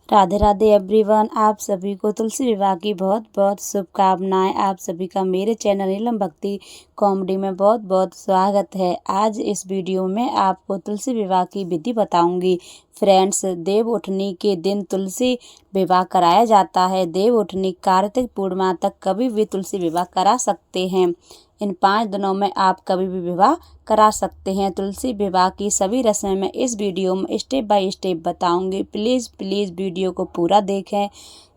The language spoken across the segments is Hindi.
राधे राधे एवरीवन। आप सभी को तुलसी विवाह की बहुत बहुत शुभकामनाएं। आप सभी का मेरे चैनल नीलम भक्ति कॉमेडी में बहुत बहुत स्वागत है। आज इस वीडियो में आपको तुलसी विवाह की विधि बताऊंगी। फ्रेंड्स, देव उठनी के दिन तुलसी विवाह कराया जाता है। देव उठनी कार्तिक पूर्णिमा तक कभी भी तुलसी विवाह करा सकते हैं। इन 5 दिनों में आप कभी भी विवाह करा सकते हैं। तुलसी विवाह की सभी रस्में मैं इस वीडियो में स्टेप बाय स्टेप बताऊंगी। प्लीज़ वीडियो को पूरा देखें।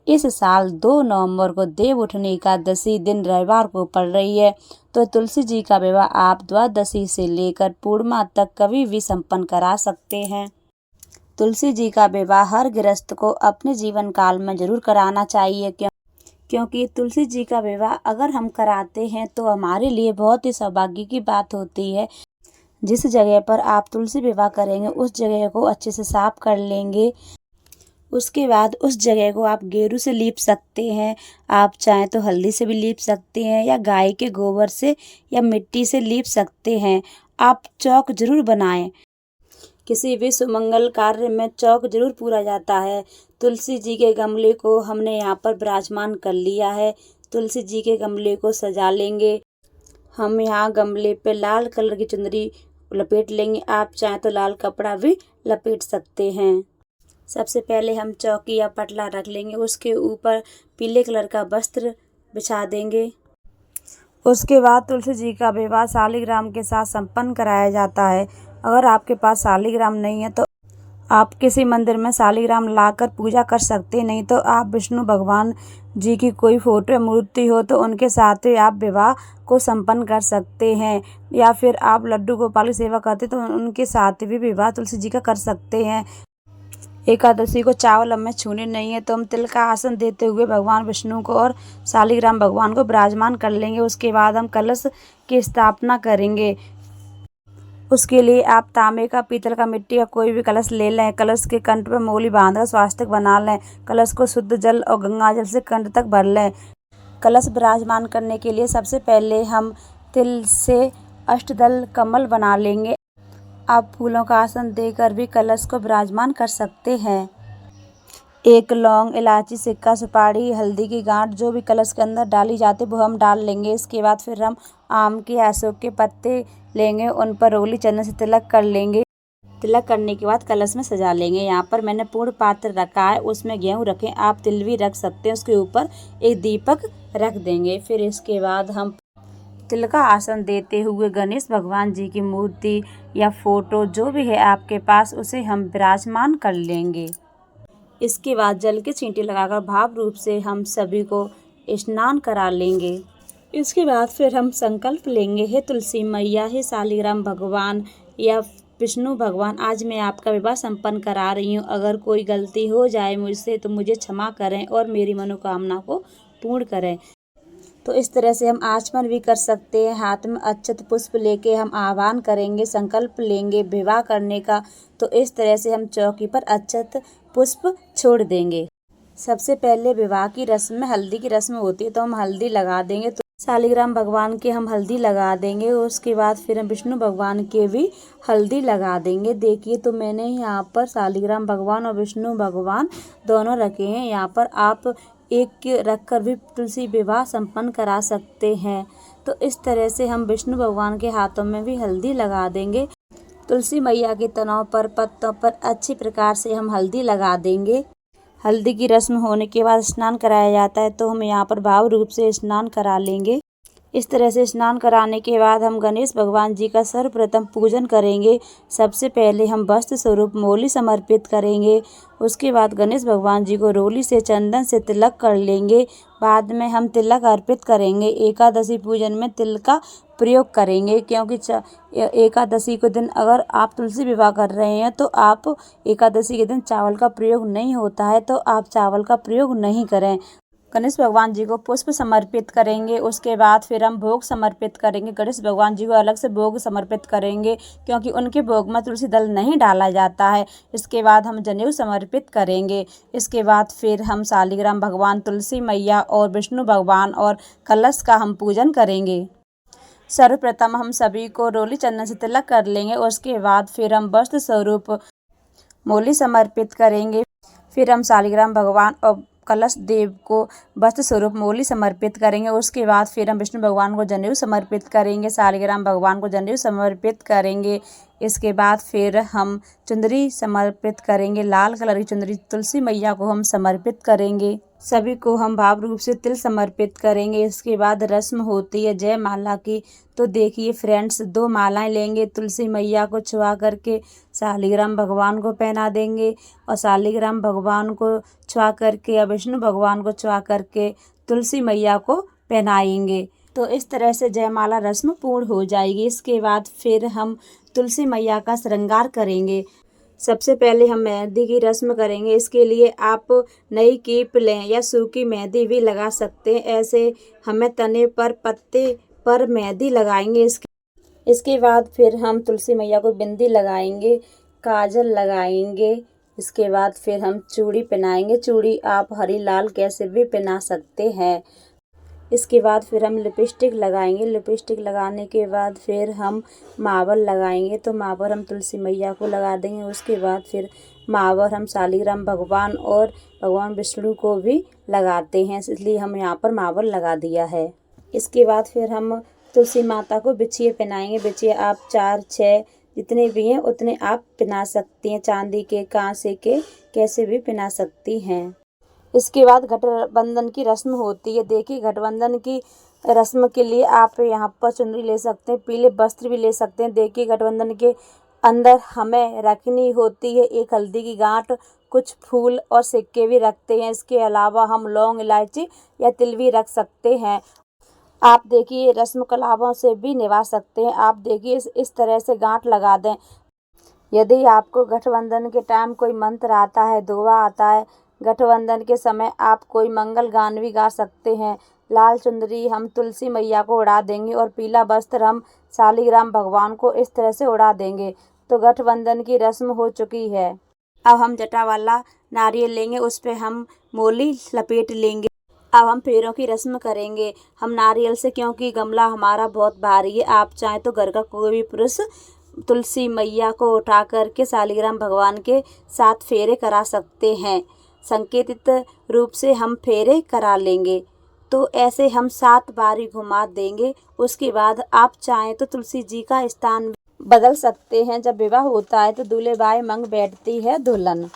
इस साल 2 नवंबर को देव उठनी एकादशी दिन रविवार को पड़ रही है, तो तुलसी जी का विवाह आप द्वादशी से लेकर पूर्णिमा तक कभी भी संपन्न करा सकते हैं। तुलसी जी का विवाह हर गृहस्थ को अपने जीवन काल में जरूर कराना चाहिए, क्योंकि तुलसी जी का विवाह अगर हम कराते हैं तो हमारे लिए बहुत ही सौभाग्य की बात होती है। जिस जगह पर आप तुलसी विवाह करेंगे उस जगह को अच्छे से साफ कर लेंगे। उसके बाद उस जगह को आप गेरू से लीप सकते हैं। आप चाहें तो हल्दी से भी लीप सकते हैं, या गाय के गोबर से या मिट्टी से लीप सकते हैं। आप चौक जरूर बनाएं। किसी भी सुमंगल कार्य में चौक जरूर पूरा जाता है। तुलसी जी के गमले को हमने यहाँ पर विराजमान कर लिया है। तुलसी जी के गमले को सजा लेंगे। हम यहाँ गमले पे लाल कलर की चुनरी लपेट लेंगे। आप चाहें तो लाल कपड़ा भी लपेट सकते हैं। सबसे पहले हम चौकी या पटला रख लेंगे। उसके ऊपर पीले कलर का वस्त्र बिछा देंगे। उसके बाद तुलसी जी का विवाह शालिग्राम के साथ संपन्न कराया जाता है। अगर आपके पास शालिग्राम नहीं है तो आप किसी मंदिर में शालिग्राम लाकर पूजा कर सकते हैं। नहीं तो आप विष्णु भगवान जी की कोई फोटो या मूर्ति हो तो उनके साथ ही आप विवाह को संपन्न कर सकते हैं। या फिर आप लड्डू गोपाल की सेवा करते तो उनके साथ भी विवाह तुलसी जी का कर सकते हैं। एकादशी को चावल हमें छूने नहीं है, तो हम तिल का आसन देते हुए भगवान विष्णु को और शालिग्राम भगवान को विराजमान कर लेंगे। उसके बाद हम कलश की स्थापना करेंगे। उसके लिए आप तांबे का, पीतल का, मिट्टी का कोई भी कलश ले लें। कलश के कंठ पर मोली बांधकर स्वास्तिक बना लें। कलश को शुद्ध जल और गंगा जल से कंठ तक भर लें। कलश विराजमान करने के लिए सबसे पहले हम तिल से अष्टदल कमल बना लेंगे। आप फूलों का आसन देकर भी कलश को विराजमान कर सकते हैं। 1 लौंग, इलायची, सिक्का, सुपारी, हल्दी की गांठ जो भी कलश के अंदर डाली जाती है वो हम डाल लेंगे। इसके बाद फिर हम आम के, अशोक के पत्ते लेंगे, उन पर रोली चंदन से तिलक कर लेंगे। तिलक करने के बाद कलश में सजा लेंगे। यहाँ पर मैंने पूर्ण पात्र रखा है, उसमें गेहूँ रखें। आप तिल भी रख सकते हैं। उसके ऊपर एक दीपक रख देंगे। फिर इसके बाद हम तिल का आसन देते हुए गणेश भगवान जी की मूर्ति या फोटो जो भी है आपके पास उसे हम विराजमान कर लेंगे। इसके बाद जल के छींटे लगाकर भाव रूप से हम सभी को स्नान करा लेंगे। इसके बाद फिर हम संकल्प लेंगे, हे तुलसी मैया, हे शालिग्राम भगवान या विष्णु भगवान, आज मैं आपका विवाह संपन्न करा रही हूँ। अगर कोई गलती हो जाए मुझसे तो मुझे क्षमा करें और मेरी मनोकामना को पूर्ण करें। तो इस तरह से हम आचमन भी कर सकते हैं। हाथ में अक्षत पुष्प लेके हम आह्वान करेंगे, संकल्प लेंगे विवाह करने का। तो इस तरह से हम चौकी पर अक्षत पुष्प छोड़ देंगे। सबसे पहले विवाह की रस्म में हल्दी की रस्म होती है, तो हम हल्दी लगा देंगे। तो शालिग्राम भगवान के हम हल्दी लगा देंगे। उसके बाद फिर हम विष्णु भगवान के भी हल्दी लगा देंगे। देखिए, तो मैंने यहाँ पर शालिग्राम भगवान और विष्णु भगवान दोनों रखे हैं। यहाँ पर आप एक रखकर भी तुलसी विवाह संपन्न करा सकते हैं। तो इस तरह से हम विष्णु भगवान के हाथों में भी हल्दी लगा देंगे। तुलसी मैया के तनों पर, पत्तों पर अच्छी प्रकार से हम हल्दी लगा देंगे। हल्दी की रस्म होने के बाद स्नान कराया जाता है, तो हम यहाँ पर भाव रूप से स्नान करा लेंगे। इस तरह से स्नान कराने के बाद हम गणेश भगवान जी का सर्वप्रथम पूजन करेंगे। सबसे पहले हम वस्त्र स्वरूप मोली समर्पित करेंगे। उसके बाद गणेश भगवान जी को रोली से, चंदन से तिलक कर लेंगे। बाद में हम तिलक अर्पित करेंगे। एकादशी पूजन में तिल का प्रयोग करेंगे, क्योंकि एकादशी के दिन अगर आप तुलसी विवाह कर रहे हैं तो आप एकादशी के दिन चावल का प्रयोग नहीं होता है, तो आप चावल का प्रयोग नहीं करें। गणेश भगवान जी को पुष्प समर्पित करेंगे। उसके बाद फिर हम भोग समर्पित करेंगे। गणेश भगवान जी को अलग से भोग समर्पित करेंगे, क्योंकि उनके भोग में तुलसी दल नहीं डाला जाता है। इसके बाद हम जनेऊ समर्पित करेंगे। इसके बाद फिर हम शालिग्राम भगवान, तुलसी मैया और विष्णु भगवान और कलश का हम पूजन करेंगे। सर्वप्रथम हम सभी को रोली चंदन से तिलक कर लेंगे। उसके बाद फिर हम वस्त्र स्वरूप मोली समर्पित करेंगे। फिर हम शालिग्राम भगवान और कलश देव को वस्त्र स्वरूप मूली समर्पित करेंगे। उसके बाद फिर हम विष्णु भगवान को जनेऊ समर्पित करेंगे, शालिग्राम भगवान को जनेऊ समर्पित करेंगे। इसके बाद फिर हम चुंदरी समर्पित करेंगे, लाल कलर की चुंदरी तुलसी मैया को हम समर्पित करेंगे। सभी को हम भाव रूप से तिल समर्पित करेंगे। इसके बाद रस्म होती है जय माला की। तो देखिए फ्रेंड्स, 2 मालाएं लेंगे, तुलसी मैया को छुआ करके शालिग्राम भगवान को पहना देंगे और शालिग्राम भगवान को छुआ करके या विष्णु भगवान को छुआ करके तुलसी मैया को पहनाएंगे। तो इस तरह से जयमाला रस्म पूर्ण हो जाएगी। इसके बाद फिर हम तुलसी मैया का श्रृंगार करेंगे। सबसे पहले हम मेहंदी की रस्म करेंगे। इसके लिए आप नई कीप लें या सूखी मेहंदी भी लगा सकते हैं। ऐसे हमें तने पर पत्ते पर मेहंदी लगाएंगे। इसके बाद फिर हम तुलसी मैया को बिंदी लगाएंगे, काजल लगाएंगे। इसके बाद फिर हम चूड़ी पहनाएंगे। चूड़ी आप हरी लाल कैसे भी पहना सकते हैं। इसके बाद फिर हम लिपस्टिक लगाएंगे। लिपस्टिक लगाने के बाद फिर हम मावर लगाएंगे। तो मावर हम तुलसी मैया को लगा देंगे। उसके बाद फिर मावर हम शालिग्राम भगवान और भगवान विष्णु को भी लगाते हैं, इसलिए हम यहाँ पर मावर लगा दिया है। इसके बाद फिर हम तुलसी माता को बिछिए पहनाएंगे। बिछिए आप 4-6 जितने भी हैं उतने आप पहना सकती हैं, चांदी के, कांसे के, कैसे भी पहना सकती हैं। इसके बाद गठबंधन की रस्म होती है। देखिए, गठबंधन की रस्म के लिए आप यहाँ पर चुनरी ले सकते हैं, पीले वस्त्र भी ले सकते हैं। देखिए, गठबंधन के अंदर हमें रखनी होती है एक हल्दी की गांठ, कुछ फूल और सिक्के भी रखते हैं। इसके अलावा हम लौंग, इलायची या तिल भी रख सकते हैं। आप देखिए रस्म कलावों से भी निभा सकते हैं। आप देखिए इस तरह से गांठ लगा दें। यदि आपको गठबंधन के टाइम कोई मंत्र आता है, दुआ आता है, गठबंधन के समय आप कोई मंगल गान भी गा सकते हैं। लाल चुंदरी हम तुलसी मैया को उड़ा देंगे और पीला वस्त्र हम शालिग्राम भगवान को इस तरह से उड़ा देंगे। तो गठबंधन की रस्म हो चुकी है। अब हम जटा वाला नारियल लेंगे, उस पर हम मोली लपेट लेंगे। अब हम फेरों की रस्म करेंगे हम नारियल से, क्योंकि गमला हमारा बहुत भारी है। आप चाहें तो घर का कोई भी पुरुष तुलसी मैया को उठा करके शालिग्राम भगवान के साथ फेरे करा सकते हैं। संकेतित रूप से हम फेरे करा लेंगे। तो ऐसे हम 7 बारी घुमा देंगे। उसके बाद आप चाहें तो तुलसी जी का स्थान बदल सकते हैं। जब विवाह होता है तो दूल्हे बाएं मांग बैठती है दुल्हन।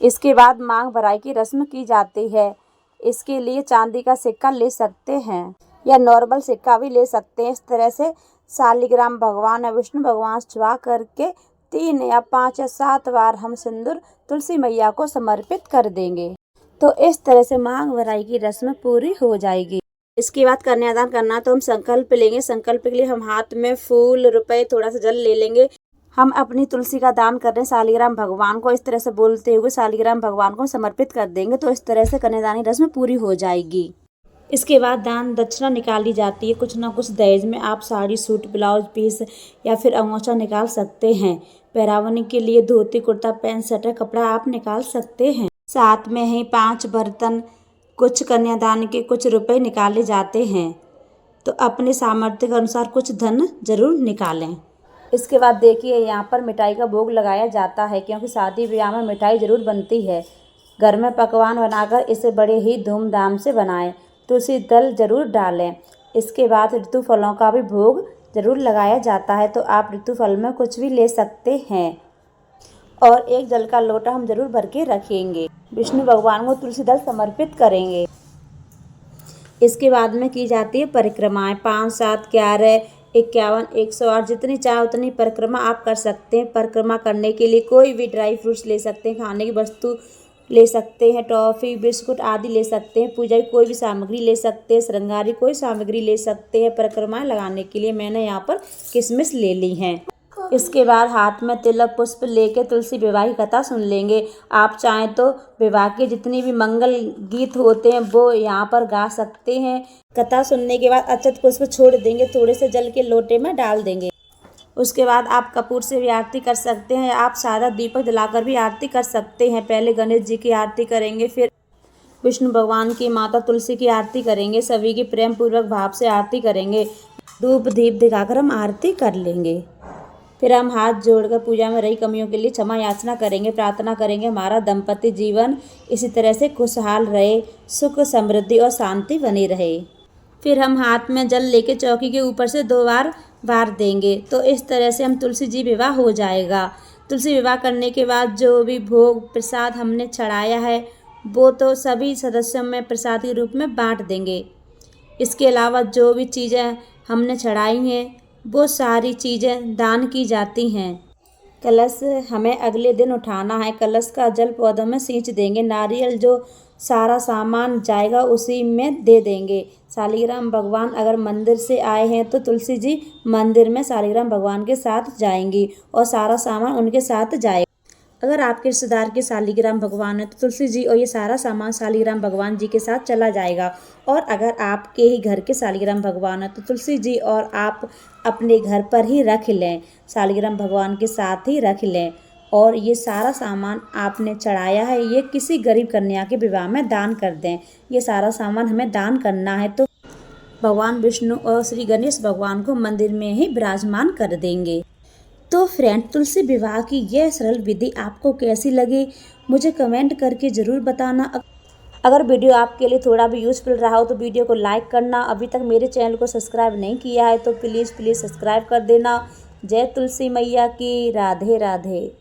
इसके बाद मांग भराई की रस्म की जाती है। इसके लिए चांदी का सिक्का ले सकते हैं या नॉर्मल सिक्का भी ले सकते हैं। इस तरह से शालिग्राम भगवान या विष्णु भगवान छुआ करके 3 या 5 या 7 बार हम सिंदूर तुलसी मैया को समर्पित कर देंगे। तो इस तरह से मांग भराई की रस्म पूरी हो जाएगी। इसके बाद कन्यादान करना, तो हम संकल्प लेंगे। संकल्प के लिए हम हाथ में फूल, रुपए, थोड़ा सा जल ले लेंगे। हम अपनी तुलसी का दान कर रहे हैं शालिग्राम भगवान को, इस तरह से बोलते हुए शालिग्राम भगवान को समर्पित कर देंगे। तो इस तरह से कन्यादान की रस्म पूरी हो जाएगी। इसके बाद दान दक्षिणा निकाली जाती है। कुछ ना कुछ दहेज में आप साड़ी, सूट, ब्लाउज पीस या फिर अंगोछा निकाल सकते हैं। पहरावनी के लिए धोती, कुर्ता, पैंट, शर्ट कपड़ा आप निकाल सकते हैं। साथ में ही 5 बर्तन, कुछ कन्यादान के कुछ रुपए निकाले जाते हैं। तो अपने सामर्थ्य के अनुसार कुछ धन जरूर निकालें। इसके बाद देखिए यहाँ पर मिठाई का भोग लगाया जाता है, क्योंकि शादी ब्याह में मिठाई जरूर बनती है। घर में पकवान बनाकर इसे बड़े ही धूमधाम से बनाएं। तुलसी दल जरूर डालें। इसके बाद ऋतु फलों का भी भोग जरूर लगाया जाता है। तो आप ऋतु फल में कुछ भी ले सकते हैं। और एक जल का लोटा हम जरूर भर के रखेंगे। विष्णु भगवान को तुलसी दल समर्पित करेंगे। इसके बाद में की जाती है परिक्रमाएं। 5, 7, 11, 51, 108 जितनी चाहे उतनी परिक्रमा आप कर सकते हैं। परिक्रमा करने के लिए कोई भी ड्राई फ्रूट्स ले सकते हैं, खाने की वस्तु ले सकते हैं, टॉफ़ी, बिस्कुट आदि ले सकते हैं। पूजा की कोई भी सामग्री ले सकते हैं, श्रृंगार की कोई सामग्री ले सकते हैं। परिक्रमाएं लगाने के लिए मैंने यहाँ पर किशमिश ले ली हैं। इसके बाद हाथ में तिलक पुष्प लेके तुलसी विवाह की कथा सुन लेंगे। आप चाहें तो विवाह के जितनी भी मंगल गीत होते हैं वो यहाँ पर गा सकते हैं। कथा सुनने के बाद अक्षत पुष्प छोड़ देंगे, थोड़े से जल के लोटे में डाल देंगे। उसके बाद आप कपूर से भी आरती कर सकते हैं। आप सादा दीपक जलाकर भी आरती कर सकते हैं। पहले गणेश जी की आरती करेंगे, फिर विष्णु भगवान की, माता तुलसी की आरती करेंगे। सभी की प्रेम पूर्वक भाव से आरती करेंगे। धूप दीप दिखाकर हम आरती कर लेंगे। फिर हम हाथ जोड़कर पूजा में रही कमियों के लिए क्षमा याचना करेंगे, प्रार्थना करेंगे हमारा दाम्पत्य जीवन इसी तरह से खुशहाल रहे, सुख समृद्धि और शांति बनी रहे। फिर हम हाथ में जल लेके चौकी के ऊपर से 2 बार वार देंगे। तो इस तरह से हम तुलसी जी विवाह हो जाएगा। तुलसी विवाह करने के बाद जो भी भोग प्रसाद हमने चढ़ाया है वो तो सभी सदस्यों में प्रसाद के रूप में बांट देंगे। इसके अलावा जो भी चीज़ें हमने चढ़ाई हैं वो सारी चीज़ें दान की जाती हैं। कलश हमें अगले दिन उठाना है। कलश का जल पौधों में सींच देंगे। नारियल जो सारा सामान जाएगा उसी में दे देंगे। शालिग्राम भगवान अगर मंदिर से आए हैं तो तुलसी जी मंदिर में शालिग्राम भगवान के साथ जाएंगी और सारा सामान उनके साथ जाएगा। अगर आपके रिश्तेदार के शालिग्राम भगवान है तो तुलसी जी और ये सारा सामान शालिग्राम भगवान जी के साथ चला जाएगा। और अगर आपके ही घर के शालिग्राम भगवान है तो तुलसी जी और आप अपने घर पर ही रख लें, शालिग्राम भगवान के साथ ही रख लें। और ये सारा सामान आपने चढ़ाया है ये किसी गरीब कन्या के विवाह में दान कर दें। ये सारा सामान हमें दान करना है तो भगवान विष्णु और श्री गणेश भगवान को मंदिर में ही विराजमान कर देंगे। तो फ्रेंड, तुलसी विवाह की यह सरल विधि आपको कैसी लगी मुझे कमेंट करके ज़रूर बताना। अगर वीडियो आपके लिए थोड़ा भी यूज़फुल रहा हो तो वीडियो को लाइक करना। अभी तक मेरे चैनल को सब्सक्राइब नहीं किया है तो प्लीज़ सब्सक्राइब कर देना। जय तुलसी मैया की। राधे राधे।